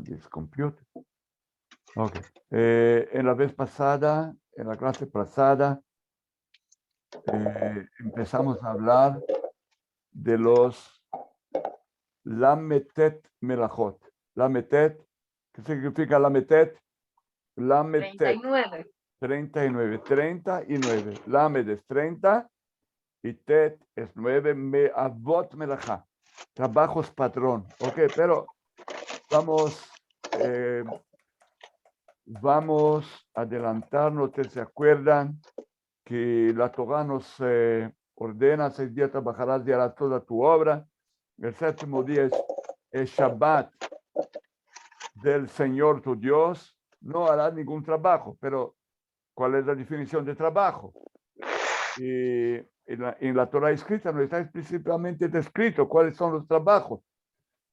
this computer. Okay. En la vez pasada, en la clase pasada, empezamos a hablar de los Lametet Melachot. Lametet, ¿qué significa Lametet? Lametet. 39. 39. Lamed es 30 y Tet es 9. Me'avot Melachá. Trabajos patrón. Ok, pero vamos a adelantarnos. ¿Se acuerdan que la Torah nos ordena 6 días trabajarás y harás toda tu obra? El 7º día es Shabbat del Señor tu Dios. No harás ningún trabajo, pero ¿cuál es la definición de trabajo? Y en la Torah escrita no está explícitamente descrito cuáles son los trabajos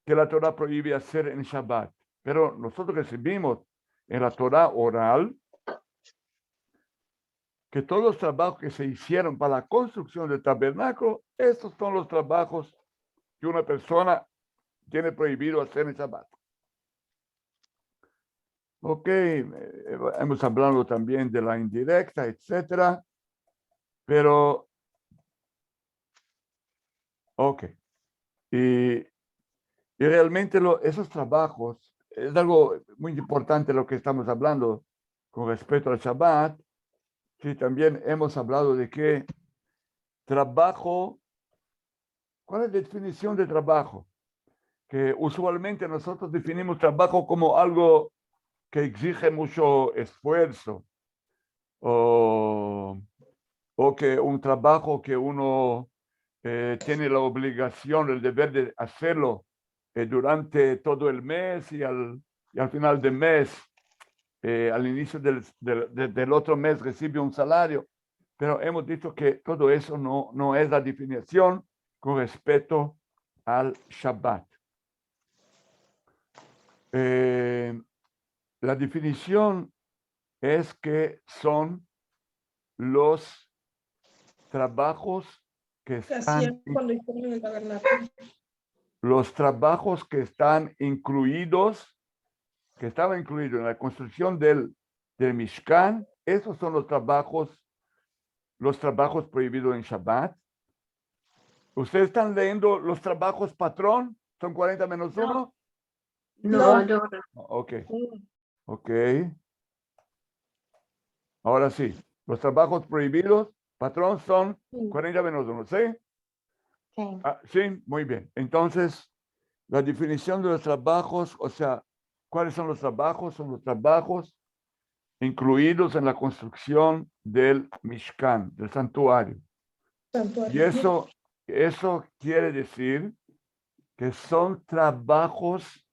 que la Torah prohíbe hacer en Shabbat. Pero nosotros recibimos en la Torah oral que todos los trabajos que se hicieron para la construcción del tabernáculo, estos son los trabajos que una persona tiene prohibido hacer en Shabbat. Ok, hemos hablado también de la indirecta, etcétera, pero, ok, y realmente esos trabajos, es algo muy importante lo que estamos hablando con respecto al Shabbat. Sí, también hemos hablado de que trabajo, ¿cuál es la definición de trabajo? Que usualmente nosotros definimos trabajo como algo que exige mucho esfuerzo o que un trabajo que uno tiene la obligación, el deber de hacerlo durante todo el mes y al final del mes, al inicio del otro mes recibe un salario. Pero hemos dicho que todo eso no es la definición con respecto al Shabbat. La definición es que son los trabajos que están, los trabajos que están incluidos, que estaban incluidos en la construcción del Mishkan. Esos son los trabajos prohibidos en Shabbat. ¿Ustedes están leyendo los trabajos patrón? ¿Son 40 menos 1? No. Ok. Ok. Ahora sí. Los trabajos prohibidos, patrón, son 40 menos 1, ¿sí? Sí. Sí, muy bien. Entonces, la definición de los trabajos, o sea, ¿cuáles son los trabajos? Son los trabajos incluidos en la construcción del Mishkan, del santuario. Y eso quiere decir que son trabajos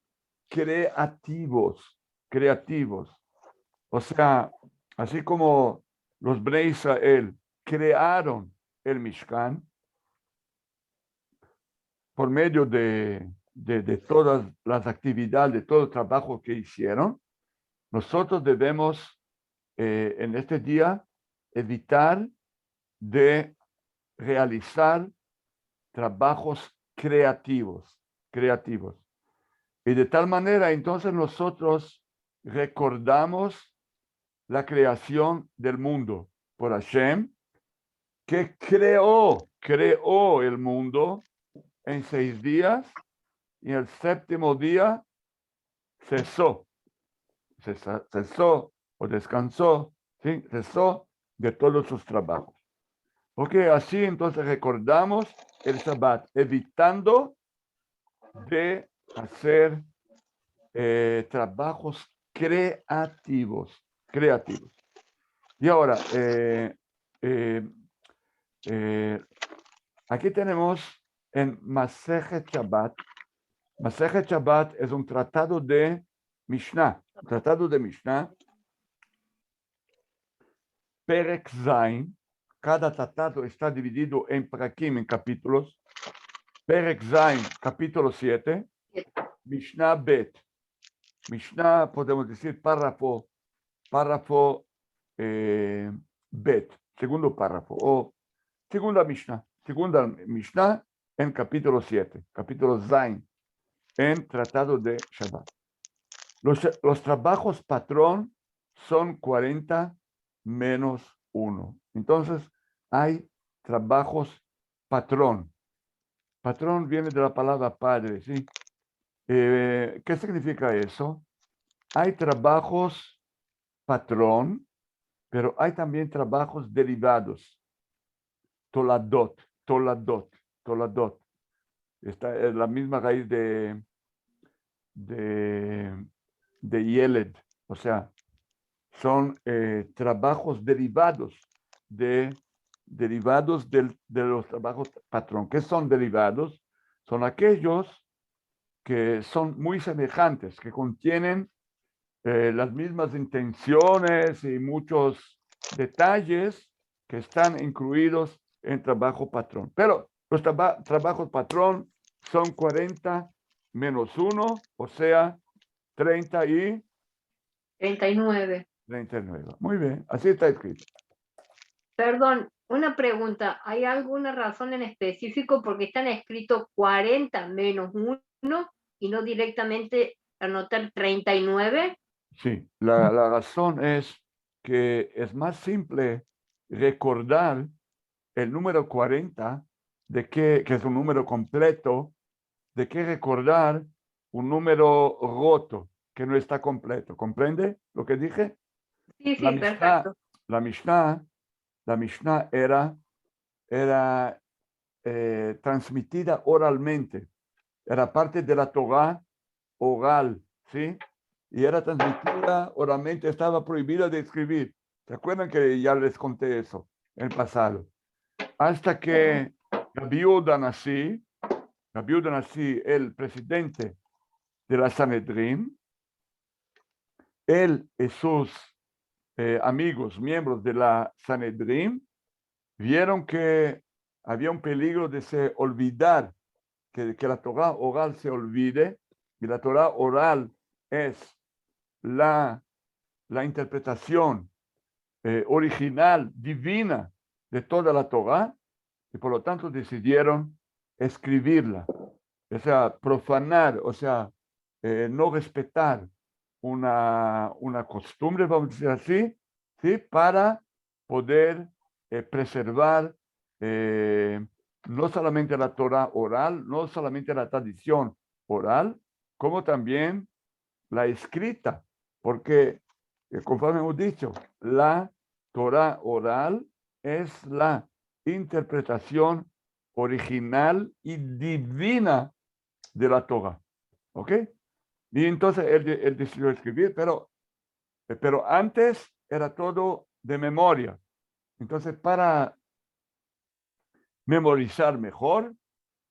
creativos. O sea, así como los Bnei Israel crearon el Mishkan por medio de todas las actividades, de todo el trabajo que hicieron, nosotros debemos en este día evitar de realizar trabajos creativos. Y de tal manera, entonces nosotros recordamos la creación del mundo por Hashem, que creó el mundo en 6 días y el 7º día cesó o descansó, ¿sí? Cesó de todos sus trabajos. Ok, así entonces recordamos el Shabbat, evitando de hacer trabajos creativos. Y ahora, aquí tenemos en Masejet Shabbat. Masejet Shabbat es un tratado de Mishnah. Perek Zain. Cada tratado está dividido en prakim, en capítulos. Perek Zain, capítulo 7. Mishnah Bet. Mishnah, podemos decir párrafo Bet, segundo párrafo, o segunda Mishnah en capítulo 7, capítulo Zain, en Tratado de Shabbat. Los trabajos patrón son 40 menos 1. Entonces, hay trabajos patrón. Patrón viene de la palabra padre, ¿sí? ¿Qué significa eso? Hay trabajos patrón, pero hay también trabajos derivados. Toladot, toladot, toladot. Esta es la misma raíz de Yeled, o sea, son trabajos derivados de los trabajos patrón. ¿Qué son derivados? Son aquellos que son muy semejantes, que contienen las mismas intenciones y muchos detalles que están incluidos en trabajo patrón. Pero los trabajos patrón son 40 menos 1, o sea, 30 y 39. 39. Muy bien, así está escrito. Perdón, una pregunta. ¿Hay alguna razón en específico por qué están escritos 40 menos 1 y no directamente anotar 39? Sí, la razón es que es más simple recordar el número 40, que es un número completo, de que recordar un número roto, que no está completo. ¿Comprende lo que dije? Sí, La sí, Mishnah, perfecto. la Mishnah, la Mishnah era transmitida oralmente. Era parte de la Torah oral, ¿sí? Y era transmitida oralmente, estaba prohibida de escribir. ¿Se acuerdan que ya les conté eso en el pasado? Hasta que Rabbi Yehuda Nasi, el presidente de la Sanedrín, él y sus amigos, miembros de la Sanedrín, vieron que había un peligro de se olvidar, que la Torah oral se olvide, y la Torah oral es la interpretación original, divina de toda la Torah, y por lo tanto decidieron escribirla. O sea, profanar, o sea, no respetar una costumbre, vamos a decir así, ¿sí? Para poder preservar no solamente la Torah oral, no solamente la tradición oral, como también la escrita, porque, conforme hemos dicho, la Torah oral es la interpretación original y divina de la Torah. ¿Ok? Y entonces él decidió escribir, pero antes era todo de memoria. Entonces, para memorizar mejor,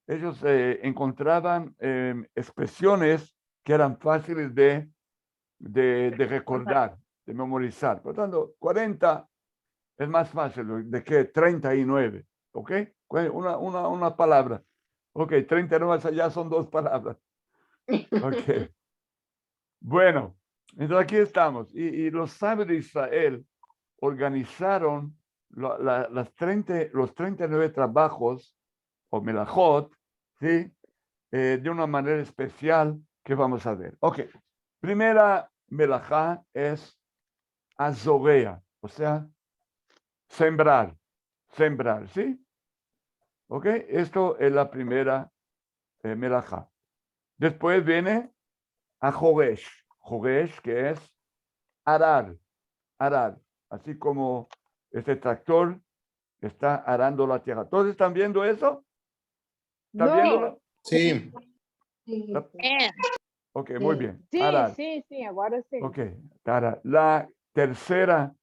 ellos encontraban expresiones que eran fáciles de recordar, de memorizar. Por lo tanto, 40 es más fácil de que 39. ¿Ok? Una palabra. Ok, 39 ya son dos palabras. Ok. Bueno, entonces aquí estamos. Y los sabios de Israel organizaron los 39 trabajos o melajot, ¿sí? De una manera especial que vamos a ver. Ok, primera melajá es azorea, o sea, sembrar, ¿sí? Ok, esto es la primera melajá. Después viene a Joresh, que es arar, así como este tractor está arando la tierra. ¿Todos están viendo eso? ¿Están No. viéndolo? Sí. Ok, muy bien. Sí, Arar. sí, agora sim. Ok, arar. La tercera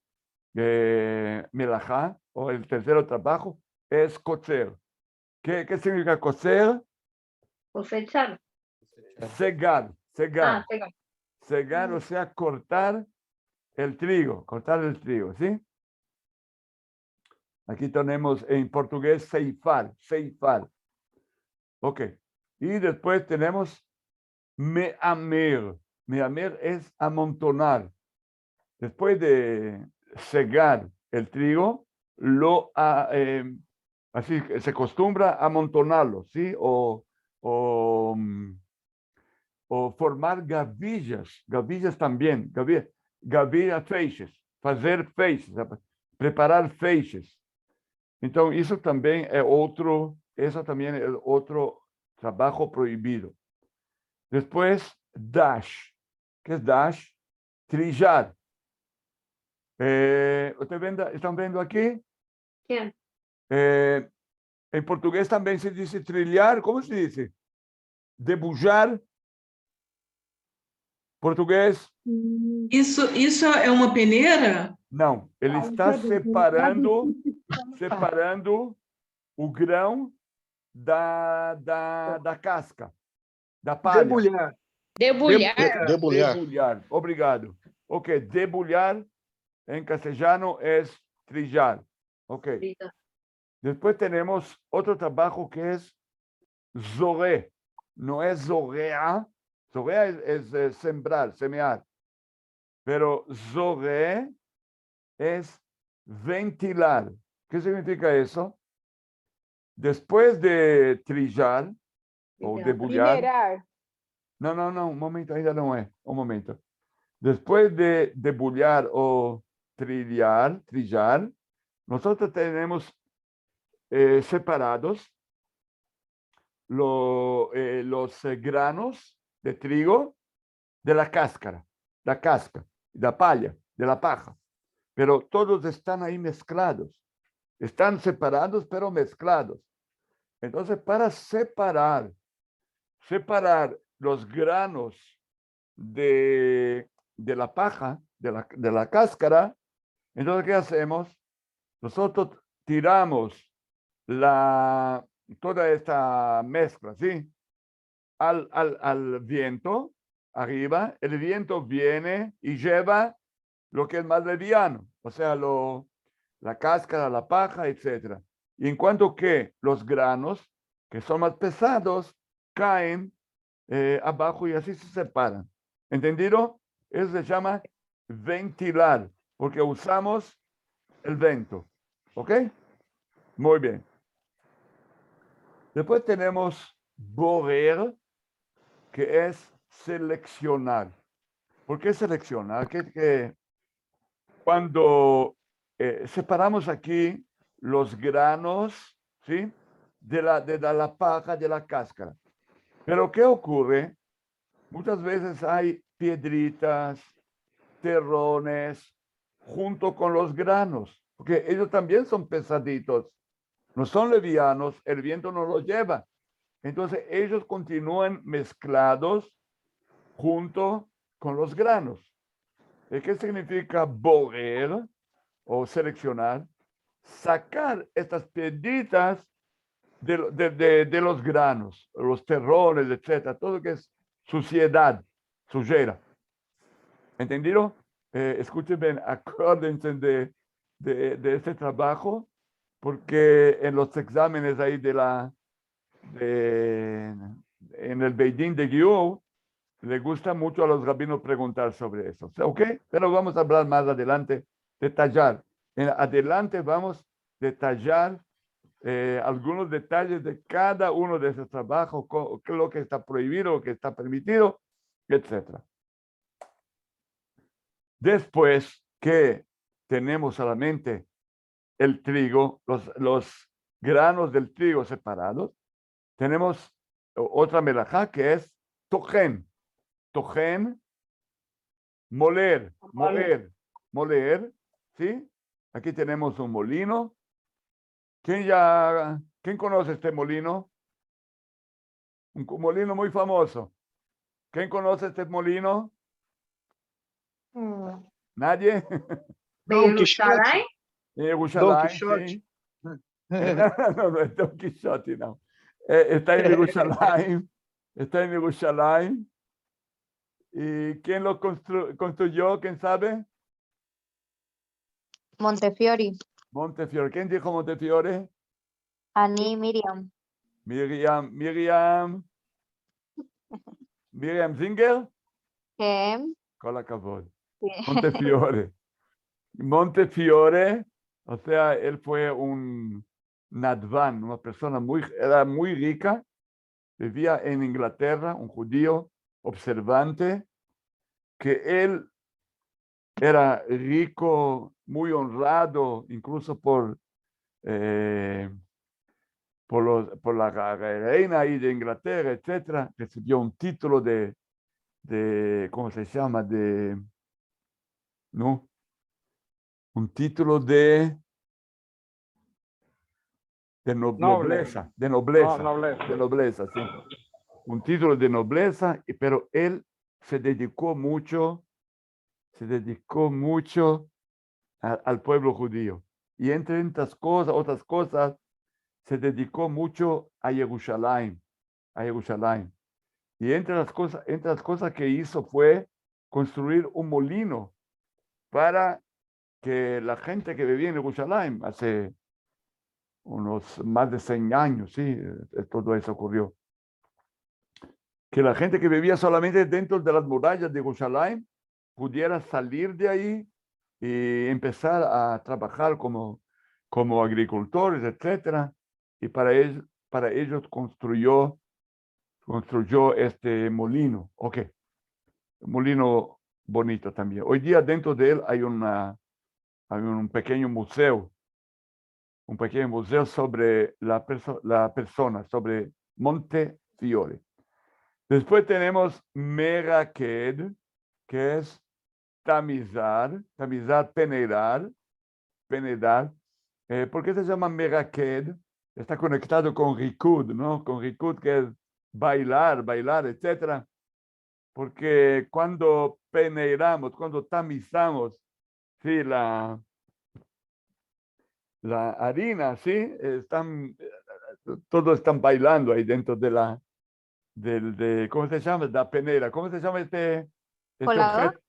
melajá, o el tercer trabajo, es coser. ¿Qué significa coser? Cosechar. Cegar, Ah, pegar. cegar, o sea, cortar el trigo, ¿sí? Aquí tenemos en portugués ceifar. Ok. Y después tenemos meamer. Meamer es amontonar. Después de cegar el trigo, así se acostumbra a amontonarlo, ¿sí? O o formar gavillas, gavillas también, gavilha feixes, fazer feixes, preparar feixes. Então, isso também é outro trabalho proibido. Depois, dash. ¿Qué es dash? Trillar. ¿Están viendo aquí? ¿Quién? En portugués también se dice trilhar. ¿Cómo se dice? Debujar. Português? Isso é uma peneira? Não. Ele está separando o grão da casca, da palha. Debulhar. Debulhar. Debulhar. Obrigado. Ok, debulhar en castellano es trillar. Ok. Listo. Después tenemos otro trabajo que es zoré. No es zorrea. Zorrea es sembrar, semear. Pero zoré es ventilar. ¿Qué significa eso? Después de trillar o debulhar. No, un momento, ainda no es. Un momento. Después de debulhar o trillar, nosotros tenemos separados los granos de trigo de la cáscara, la casca, la palla, de la paja. Pero todos están ahí mezclados. Están separados, pero mezclados. Entonces, para separar los granos de la paja, de la cáscara, entonces, ¿qué hacemos? Nosotros tiramos toda esta mezcla, ¿sí? Al viento, arriba, el viento viene y lleva lo que es más liviano, o sea, la cáscara, la paja, etc. Y en cuanto que los granos, que son más pesados, caen abajo y así se separan. ¿Entendido? Eso se llama ventilar, porque usamos el viento. ¿Ok? Muy bien. Después tenemos borer, que es seleccionar. ¿Por qué seleccionar? Que cuando separamos aquí los granos, ¿sí? de la paja, de la cáscara. Pero ¿qué ocurre? Muchas veces hay piedritas, terrones, junto con los granos, porque ellos también son pesaditos, no son livianos, el viento no los lleva. Entonces ellos continúan mezclados junto con los granos. ¿Qué significa borer o seleccionar? Sacar estas piedritas de los granos, los terrones, etcétera, todo lo que es suciedad, sujera. ¿Entendido? Escuchen bien, acuérdense de este trabajo, porque en los exámenes ahí en el Beidín de Gyur, le gusta mucho a los rabinos preguntar sobre eso. ¿Ok? Pero vamos a hablar más adelante, detallar. Adelante vamos a detallar algunos detalles de cada uno de esos trabajos, lo que está prohibido, lo que está permitido, etc. Después que tenemos solamente el trigo, los granos del trigo separados, tenemos otra melajá que es tojen. Tojen, moler, ¿sí? Aquí tenemos un molino. ¿Quién conoce este molino? Un molino muy famoso. ¿Quién conoce este molino? ¿Nadie? Don Quixote. Don Quixote. Sí. No es Don Quixote, no. Está en Jerusalén. Está en Jerusalén. ¿Y quién lo construyó? ¿Quién sabe? Montefiori. Montefiore. ¿Quién dijo Montefiore? Ani Miriam. Miriam Zinger? ¿Qué? Con la cabot. Sí. Montefiore, o sea, él fue un Nadvan, una persona era muy rica, vivía en Inglaterra, un judío, observante, que él era rico, muy honrado, incluso por la reina ahí de Inglaterra, etcétera. Recibió un título de ¿cómo se llama? ¿No? Un título de nobleza, de nobleza, No, nobleza. de nobleza, sí. Un título de nobleza, pero él se dedicó mucho al pueblo judío. Y entre otras cosas, se dedicó mucho a Jerusalén, Y entre las cosas que hizo fue construir un molino para que la gente que vivía en Jerusalén hace unos más de 100 años, sí, todo eso ocurrió. Que la gente que vivía solamente dentro de las murallas de Jerusalén pudiera salir de ahí y empezar a trabajar como agricultores, etcétera. Y para ellos construyó este molino. Ok, un molino bonito también. Hoy día dentro de él hay un pequeño museo sobre la persona, sobre Montefiore. Después tenemos Meraked, que es tamizar, peneirar. ¿Por qué se llama Meraked? Está conectado con Rikud, ¿no? Con Rikud, que es bailar, etc. Porque cuando peneiramos, cuando tamizamos, sí, la harina, sí, todos están bailando ahí dentro de ¿cómo se llama? La peneira. ¿Cómo se llama este Colador.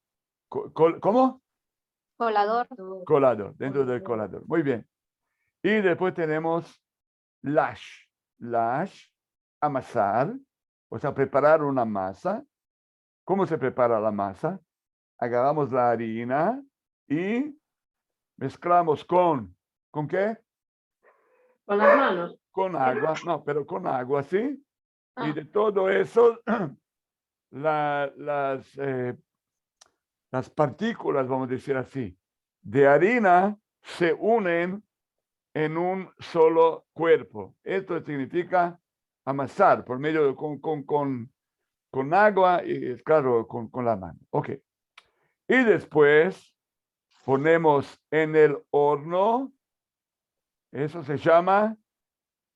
objeto? ¿Cómo? Colador. Colador, dentro del colador. Muy bien. Y después tenemos lash. Lash, amasar, o sea, preparar una masa. ¿Cómo se prepara la masa? Agarramos la harina y mezclamos ¿con qué? Con las manos. Con agua, no, pero con agua, ¿sí? Y Ah. de todo eso, las partículas, vamos a decir así, de harina se unen en un solo cuerpo. Esto significa amasar por medio de con agua y, claro, con la mano. Ok. Y después ponemos en el horno, eso se llama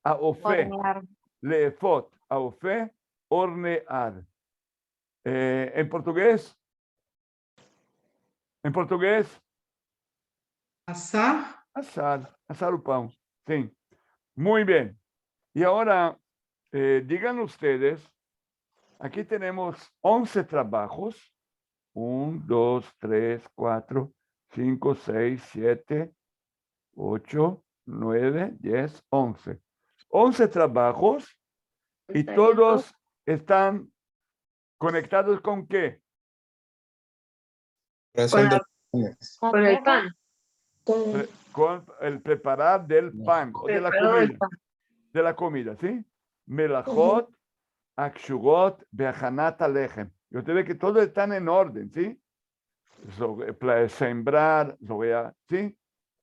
aofé, Hornear. leefot, aofé, hornear. En portugués, Assar. asar o pão. Sí, muy bien. Y ahora, digan ustedes, aquí tenemos 11 trabajos. 1, 2, 3, 4, 5, 6, 7, 8, 9, 10, 11. 11 trabajos y Está todos están conectados ¿con qué? Con el pan. Con el preparar del pan o de la Preparado el comida. pan. De la comida, ¿sí? Melachot, akshugot, behanat alechem. Y usted ve que todos están en orden, ¿sí? Sembrar, ¿sí?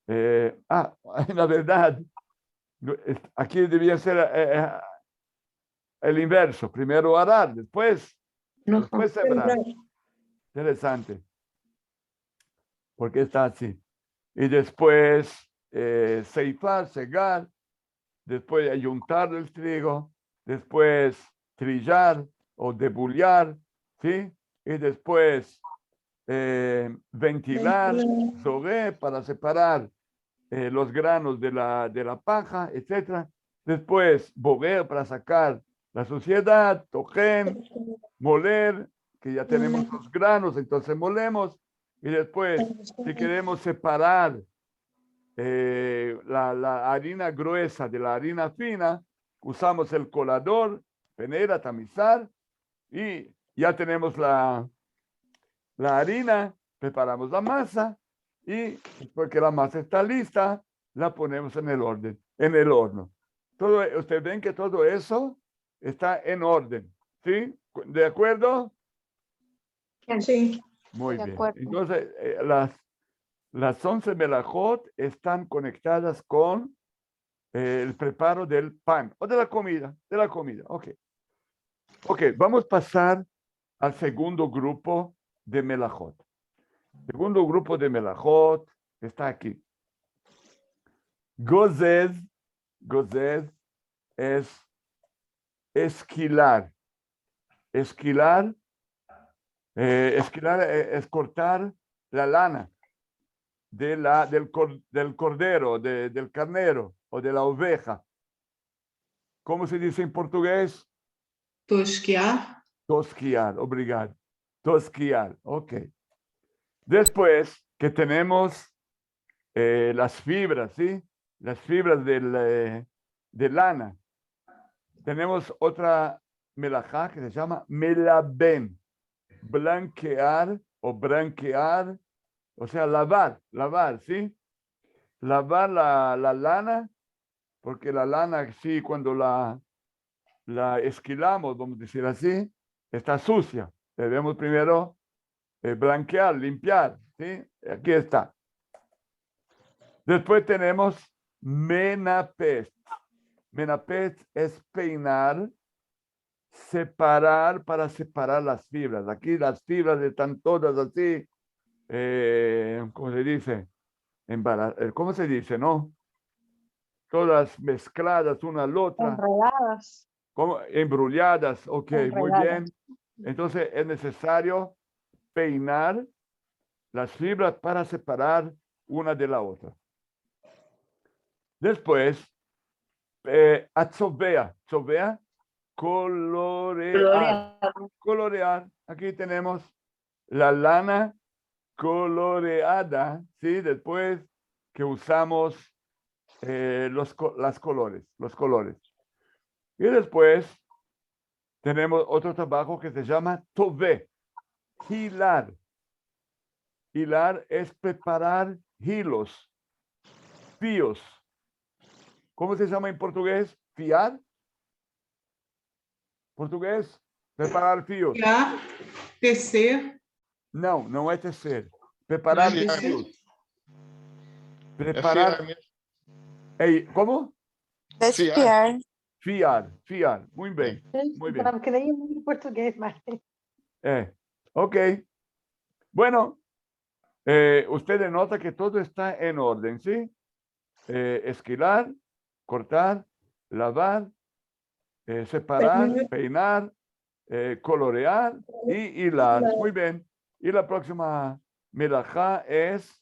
La verdad, aquí debía ser el inverso. Primero arar, después sembrar. Interesante. Porque está así. Y después ceifar, cegar, después ayuntar el trigo, después trillar o debullar, ¿sí? Y después ventilar, sobre para separar los granos de la paja, etc. Después boguer para sacar la suciedad, tojen, moler, que ya tenemos los granos, entonces molemos. Y después, si queremos separar la harina gruesa de la harina fina, usamos el colador, peneira, tamizar, y ya tenemos la harina, preparamos la masa y después que la masa está lista, la ponemos en el horno. Ustedes ven que todo eso está en orden, ¿sí? ¿De acuerdo? Sim. Muy De bien. acuerdo. Entonces, las 11 melajot están conectadas con el preparo del pan o de la comida, Ok. Ok, vamos a pasar al segundo grupo de melajot. Segundo grupo de melajot está aquí. Gozez es esquilar. Esquilar es cortar la lana del cordero, del carnero o de la oveja. ¿Cómo se dice en portugués? Tosquiar. Tosquiar, obrigado. Tosquiar, ok. Después que tenemos las fibras, ¿sí? Las fibras de lana. Tenemos otra melajá que se llama melaben. Blanquear o branquear, o sea, lavar, ¿sí? Lavar la lana, porque la lana, sí, cuando la esquilamos, vamos a decir así, está sucia. Debemos primero blanquear, limpiar, ¿sí? Aquí está. Después tenemos menapest. Menapest es peinar, separar para separar las fibras. Aquí las fibras están todas así, ¿cómo se dice? ¿Cómo se dice, no? Todas mezcladas una al otra. Enredadas. ¿Cómo? Embrulladas, ok, muy Enredadas. bien. Entonces es necesario peinar las fibras para separar una de la otra. Después, atzovea, colorear. Colorear. Aquí tenemos la lana coloreada, ¿sí? Después que usamos los colores. Y después tenemos otro trabajo que se llama tové, hilar. Hilar es preparar hilos, fíos. ¿Cómo se llama en portugués? Fiar. Portugués, preparar fíos. Fiar, tecer. No, no es tecer. Preparar Não é tecer? fíos. Preparar. ¿Cómo? Desfiar. Fiar. Muy bien. Muy bien. Porque daí em português, mas... Ok. Bueno, ustedes notan que todo está en orden, ¿sí? Esquilar, cortar, lavar, separar, peinar, colorear y hilar. Muy bien. Y la próxima melajá es...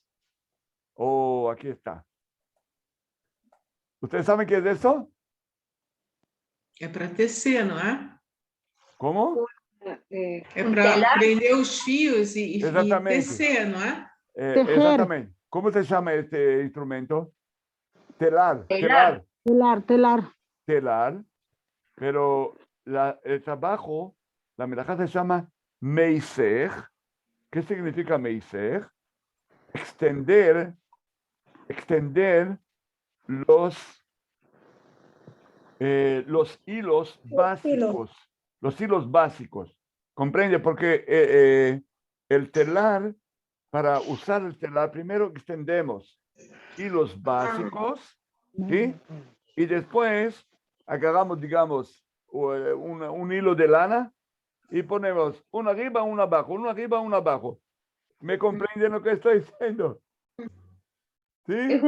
aquí está. ¿Ustedes saben qué es eso? É para tecer, não é? ¿Cómo? É para prender os fios e Exatamente. tecer, não é? Exactamente. ¿Cómo se llama este instrumento? Telar. Telar. Pero el trabajo, la melajá se llama meiser. ¿Qué significa meiser? Extender los hilos básicos. Los hilos básicos. ¿Comprende? Porque el telar, para usar el telar, primero extendemos hilos básicos, ¿sí? Y después agarramos, digamos, un hilo de lana y ponemos uno arriba, uno abajo, uno arriba, uno abajo. ¿Me comprenden lo que estoy diciendo? ¿Sí?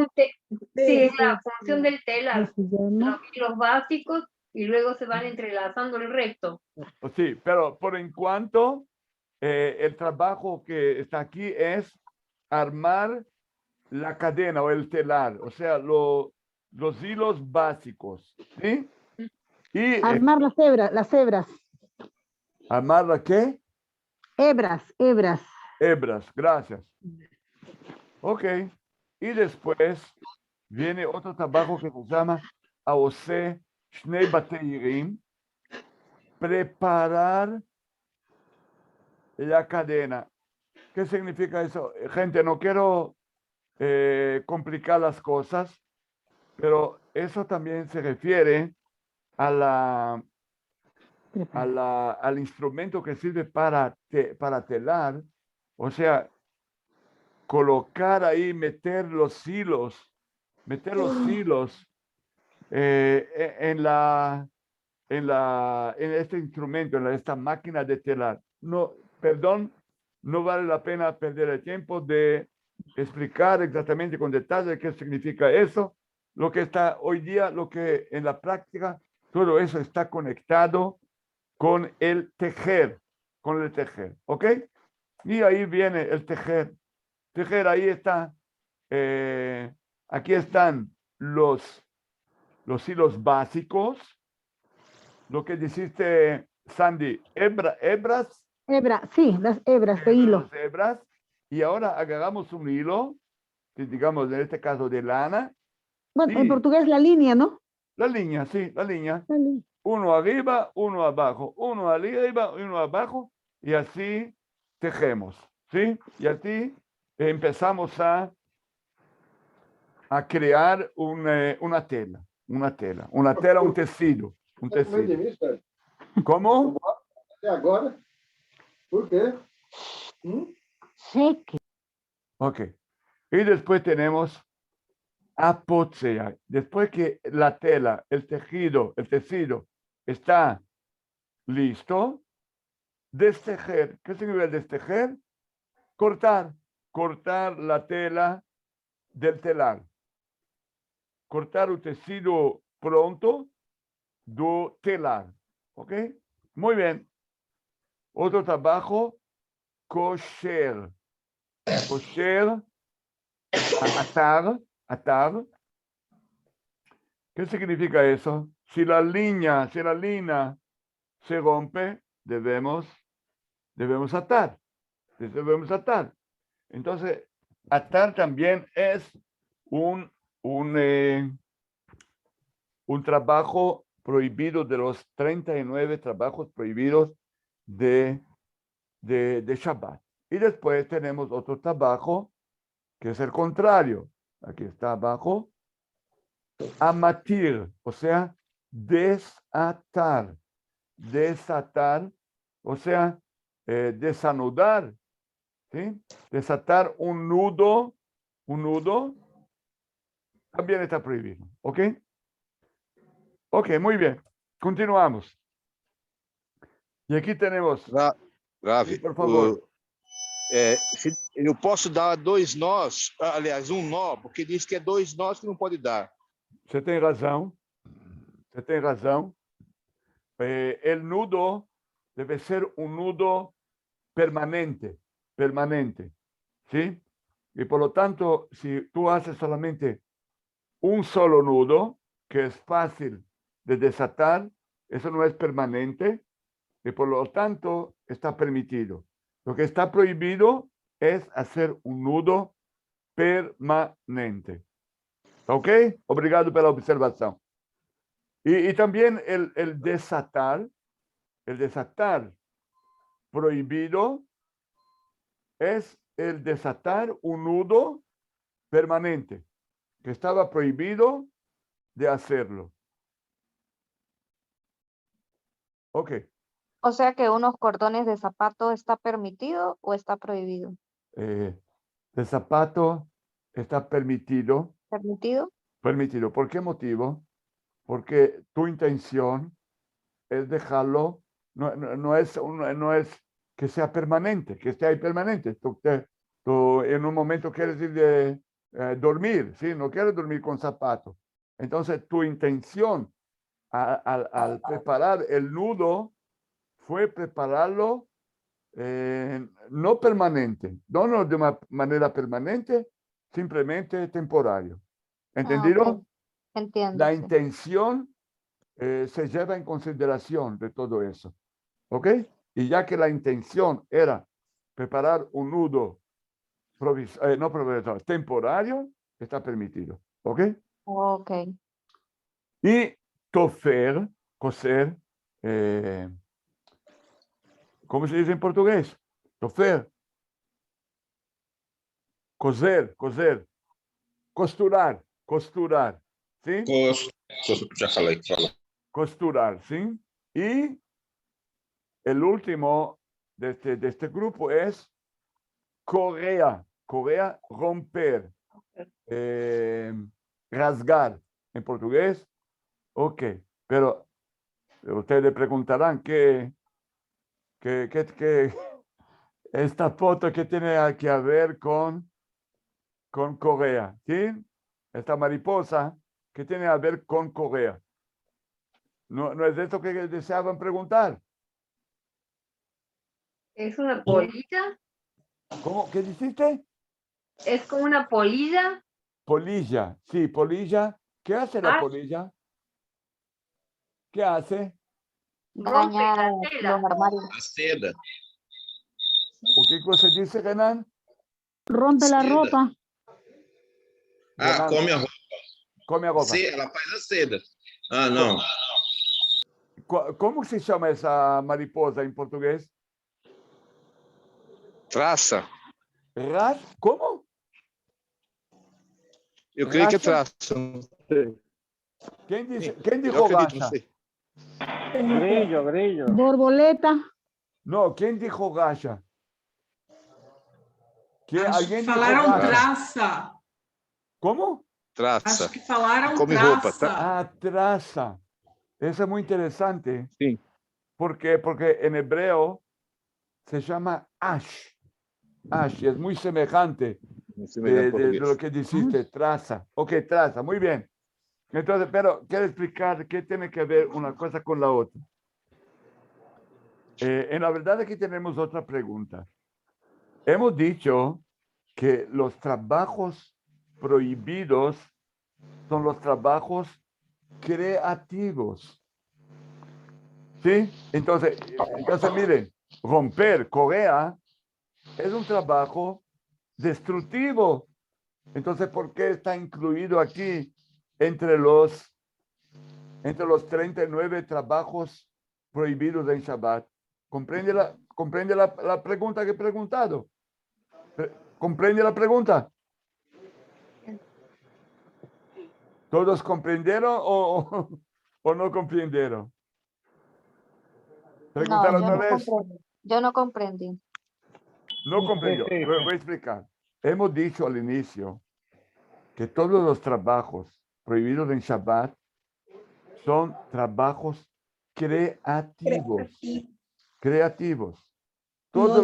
Sí, es la función del telar, los hilos básicos y luego se van entrelazando el resto. Sí, pero por en cuanto el trabajo que está aquí es armar la cadena o el telar, o sea, los hilos básicos, ¿sí? Y armar las hebras. ¿armar la qué? Hebras. Hebras, gracias. Ok. Y después viene otro trabajo que se llama AOC Shnei Bateirim, preparar la cadena. ¿Qué significa eso? Gente, no quiero complicar las cosas, pero eso también se refiere a al instrumento que sirve para telar, o sea, colocar ahí, meter los hilos en este instrumento, en esta máquina de telar. No, perdón, no vale la pena perder el tiempo de explicar exactamente con detalle qué significa eso. Lo que está hoy día, lo que en la práctica, todo eso está conectado con el tejer, ¿ok? Y ahí viene el tejer. Tejer, ahí está. Aquí están los hilos básicos. Lo que dijiste, Sandy, hebras. Sí, las hebras de hilo. Hebras. Y ahora agarramos un hilo, que digamos en este caso de lana. Bueno, en portugués la línea, ¿no? La línea, sí, la línea. La línea. Uno arriba, uno abajo, uno arriba, uno abajo, y así tejemos, ¿sí? Y así empezamos a crear una tela, un tecido. ¿Cómo? Agora? Por qué? Sé que. Ok. Y después tenemos apoxia. Después que la tela, el tecido está listo, destejer. ¿Qué significa destejer? Cortar la tela del telar. Cortar el tecido pronto do telar. ¿Ok? Muy bien. Otro trabajo, coser. Coser, atar. ¿Qué significa eso? Si la línea se rompe, debemos atar. Entonces, atar también es un trabajo prohibido de los 39 trabajos prohibidos de Shabbat. Y después tenemos otro trabajo que es el contrario. Aquí está abajo. Amatir, o sea, desatar, o sea, desanudar, ¿sí? Desatar un nudo también está prohibido, ¿ok? Ok, muy bien, continuamos. E aqui temos... Ravi, por favor. Eu posso dar 2 nós, aliás, um nó, porque diz que é 2 nós que não pode dar. Você tem razão. El nudo debe ser un nudo permanente, ¿sí? Y por lo tanto, si tú haces solamente un solo nudo, que es fácil de desatar, eso no es permanente y por lo tanto está permitido. Lo que está prohibido es hacer un nudo permanente. ¿Ok? Obrigado pela observación. Y también el desatar prohibido es el desatar un nudo permanente, que estaba prohibido de hacerlo. Ok. O sea que unos cordones de zapato está permitido o está prohibido. El zapato está permitido. ¿Permitido? Permitido. ¿Por qué motivo? Porque tu intención es dejarlo, no es que sea permanente, que esté ahí permanente. Tú en un momento quieres ir de dormir, ¿sí? No quieres dormir con zapato. Entonces tu intención al preparar el nudo fue prepararlo no permanente, no de una manera permanente, simplemente temporario. ¿Entendido? Okay. Entiendo. La sí. intención se lleva en consideración de todo eso. ¿Ok? Y ya que la intención era preparar un nudo no provisorio, temporario, está permitido. ¿Ok? Ok. Y tofer, coser, ¿cómo se dice en portugués? Tofer. Coser, costurar, ¿sí? Já falei. Costurar, ¿sí? Y el último de este grupo es Corea. Corea, romper, rasgar en portugués. Ok, pero ustedes preguntarán qué esta foto que tiene que ver con Corea, ¿sí? Esta mariposa que tiene a ver con Corea. ¿No es esto que deseaban preguntar? ¿Es una polilla? ¿Cómo? ¿Qué dijiste? ¿Es como una polilla? Polilla, sí, polilla. ¿Qué hace la Ah. polilla? ¿Qué hace? Rompe Daña la los tela. armarios. A seda. ¿O qué cosa dice Renan? Rompe la Seda. ropa. Ah, Renan, come a roupa. come a ropa. Sí, ela faz a seda. Ah, não. ¿Cómo se llama esa mariposa en portugués? Traça. ¿Ras? ¿Cómo? Eu creio que é Raça? traça. ¿Quién Eu dijo acredito, não gacha? sei. Grillo, grillo. Borboleta. No, ¿quién dijo gacha? Acho que ¿Alguien dijo falaram gacha? traça. ¿Cómo? Traça. Acho que falaram Come roupa, traça. Ah, traza. Eso es muy interesante. Sí. ¿Por qué? Porque en hebreo se llama ash. Ash, y es muy semejante de lo que dijiste, traza. Ok, traza, muy bien. Entonces, pero quiero explicar qué tiene que ver una cosa con la otra. En la verdad aquí tenemos otra pregunta. Hemos dicho que los trabajos prohibidos son los trabajos creativos. ¿Sí? Entonces miren, romper, Corea, es un trabajo destructivo. Entonces, ¿por qué está incluido aquí entre los 39 trabajos prohibidos en Shabbat? ¿Comprende la pregunta que he preguntado? ¿Comprende la pregunta? ¿Todos comprendieron o no comprendieron? Preguntar No, otra vez. yo no comprendí. No comprendió. Voy a explicar. Hemos dicho al inicio que todos los trabajos prohibidos en Shabbat son trabajos creativos. Creativos. Todos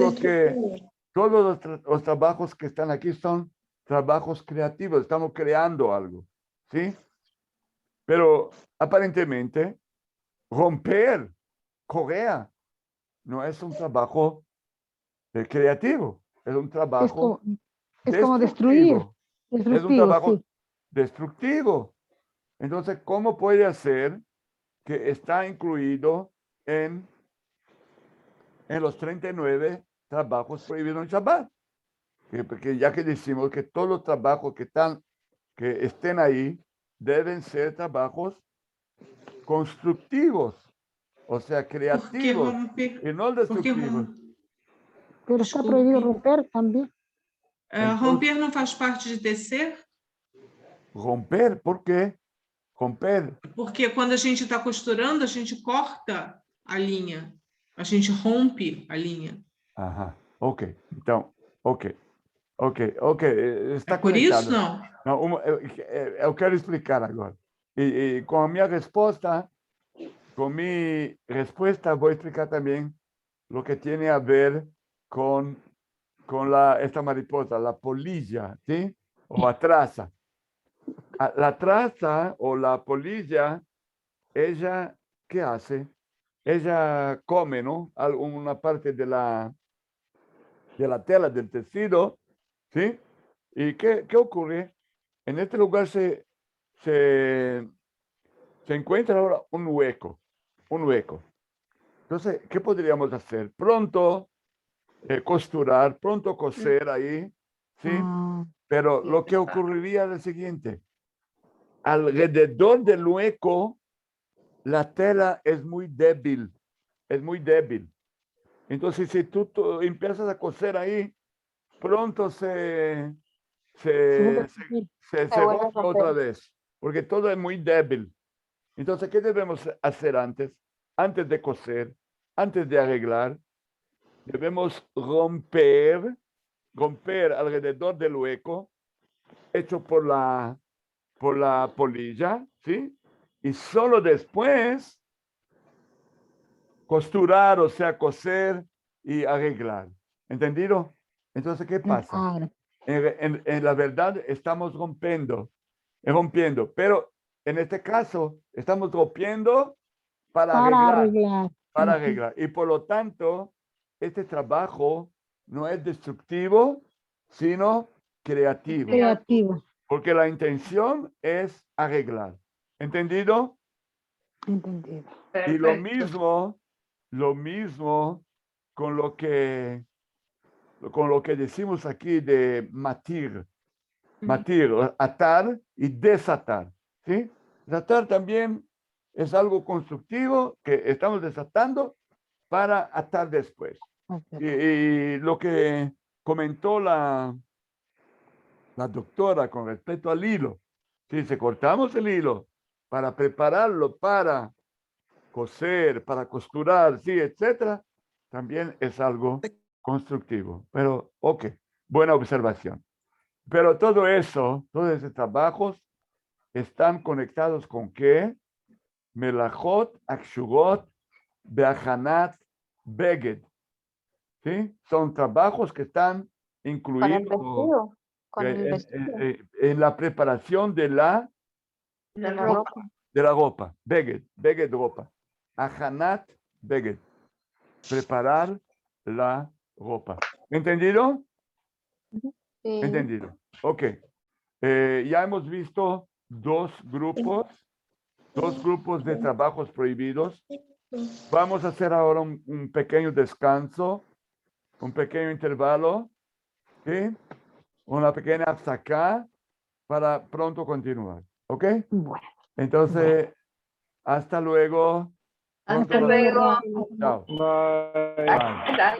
los trabajos que están aquí son trabajos creativos. Estamos creando algo. ¿Sí? Pero aparentemente romper Corea no es un trabajo creativo. Es un trabajo Es como destruir. es un Destructivo, trabajo sí. destructivo. Entonces, ¿cómo puede ser que está incluido en los 39 trabajos prohibidos en Shabbat? Porque ya que decimos que todos los trabajos que estén ahí deben ser trabajos constructivos, o sea, Porque creativos romper. y no Porque destructivos. Pero está Desculpe. prohibido romper también. Romper não faz parte de tecer? Romper, ¿por qué? Romper. Porque quando a gente está costurando, a gente corta a linha. A gente rompe a linha. Ajá, ok. Então, ok. Está É por conectado. isso, não? Não, eu quero explicar agora. E com a minha resposta, vou explicar também o que tem a ver com esta mariposa, la polilla, ¿sí? O a traza. La traza o la polilla, ella, ¿qué hace? Ella come, ¿no? Una parte de la tela, del tejido, ¿sí? ¿Y qué ocurre? En este lugar se encuentra ahora un hueco. Entonces, ¿qué podríamos hacer? Pronto costurar, pronto coser ahí, ¿sí? Pero lo que ocurriría es lo siguiente. Alrededor del hueco, la tela es muy débil. Entonces, si tú empiezas a coser ahí, pronto se rompe otra vez, porque todo es muy débil. Entonces, ¿qué debemos hacer antes? Antes de coser, antes de arreglar, debemos romper alrededor del hueco hecho por la polilla, ¿sí? Y solo después costurar, o sea, coser y arreglar. ¿Entendido? Entonces, ¿qué pasa? Claro. En la verdad estamos rompiendo, pero en este caso estamos rompiendo para arreglar. Para Ujú. arreglar. Y por lo tanto, este trabajo no es destructivo, sino creativo. Creativo. Porque la intención es arreglar. ¿Entendido? Entendido. Y lo Perfecto. mismo con lo que decimos aquí de matir. Matir, atar y desatar. ¿Sí? Desatar también es algo constructivo que estamos desatando para atar después. Ok. Y lo que comentó la doctora con respecto al hilo, si cortamos el hilo para prepararlo para coser, para costurar, sí, etcétera, también es algo constructivo. Pero, ok, buena observación. Pero todo eso, todos esos trabajos están conectados con ¿qué? Melachot, akshugot, beachanat, beged. ¿Sí? Son trabajos que están Con el incluidos vestido. Con el vestido. en la preparación de la La La ropa. ropa. Beged ropa. Achanat, beged. Preparar la ropa. ¿Entendido? Sí. Entendido. Ok. Ya hemos visto dos grupos de trabajos prohibidos. Vamos a hacer ahora un pequeño descanso, un pequeño intervalo, ¿sí? Una pequeña apsacá para pronto continuar. ¿Ok? Bueno. Entonces, hasta luego. Hasta Pronto luego. Chao. Bye.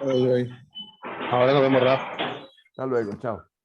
Bye. Bye. Ahora nos vemos, Rafa. Hasta luego. Chao.